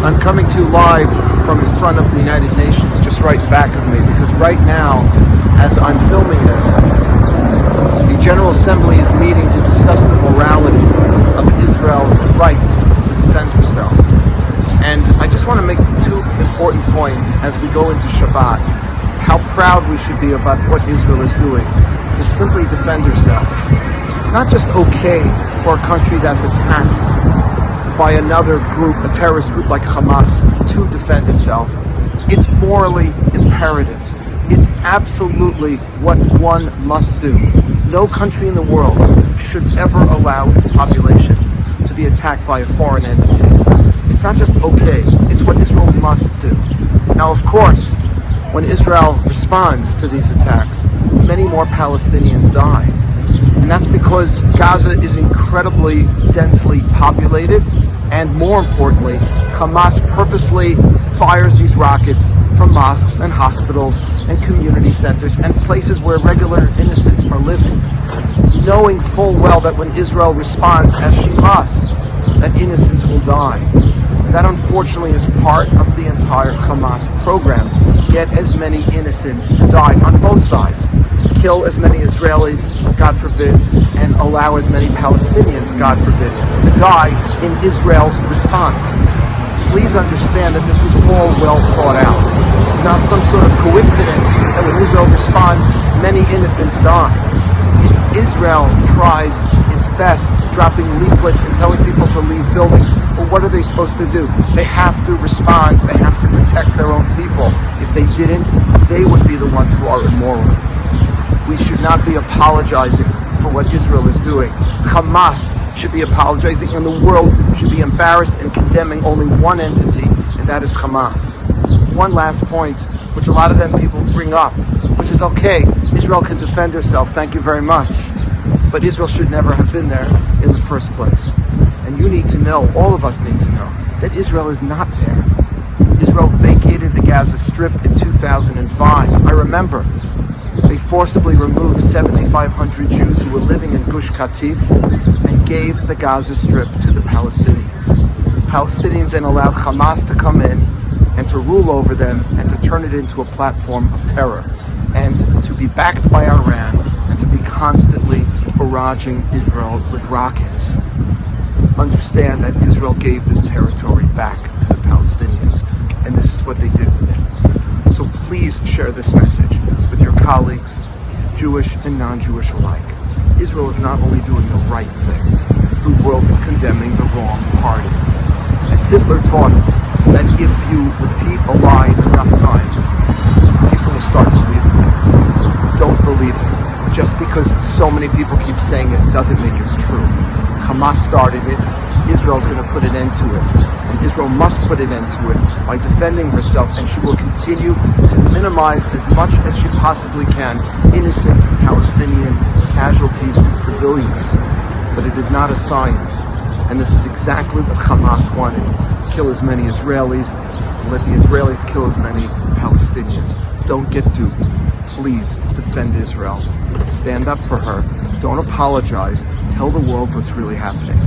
I'm coming to you live from in front of the United Nations, just right back of me, because right now, as I'm filming this, the General Assembly is meeting to discuss the morality of Israel's right to defend herself. And I just want to make two important points as we go into Shabbat. How proud we should be about what Israel is doing to simply defend herself. It's not just okay for a country that's attacked by another group, a terrorist group like Hamas, to defend itself. It's morally imperative. It's absolutely what one must do. No country in the world should ever allow its population to be attacked by a foreign entity. It's not just okay, it's what Israel must do. Now, of course, when Israel responds to these attacks, many more Palestinians die. And that's because Gaza is incredibly densely populated, and more importantly, Hamas purposely fires these rockets from mosques and hospitals and community centers and places where regular innocents are living, knowing full well that when Israel responds, as she must, that innocents will die. That unfortunately is part of the entire Hamas program. Get as many innocents to die on both sides. Kill as many Israelis, God forbid, and allow as many Palestinians, God forbid, to die in Israel's response. Please understand that this was all well thought out. It's not some sort of coincidence that when Israel responds, many innocents die. Israel tries its best, dropping leaflets and telling people to leave buildings. Well, what are they supposed to do? They have to respond. They have to protect their own people. If they didn't, they would be the ones who are immoral. We should not be apologizing for what Israel is doing. Hamas should be apologizing, and the world should be embarrassed and condemning only one entity, and that is Hamas. One last point, which a lot of them people bring up, which is okay, Israel can defend herself, thank you very much. But Israel should never have been there in the first place. And you need to know, all of us need to know, that Israel is not there. Israel vacated the Gaza Strip in 2005. I remember they forcibly removed 7,500 Jews who were living in Gush Katif and gave the Gaza Strip to the Palestinians. Palestinians then allowed Hamas to come in and to rule over them and to turn it into a platform of terror and to be backed by Iran and to be constantly barraging Israel with rockets. Understand that Israel gave this territory back to the Palestinians, and this is what they did with it. So please share this message with your colleagues, Jewish and non-Jewish alike. Israel is not only doing the right thing, the world is condemning the wrong party. And Hitler taught us that if you repeat a lie enough times, people will start believing it. Don't believe it. Just because so many people keep saying it doesn't make it true. Hamas started it. Israel's going to put an end to it. And Israel must put an end to it by defending herself, and she will continue to minimize as much as she possibly can innocent Palestinian casualties and civilians. But it is not a science. And this is exactly what Hamas wanted. Kill as many Israelis, and let the Israelis kill as many Palestinians. Don't get duped. Please defend Israel. Stand up for her. Don't apologize. Tell the world what's really happening.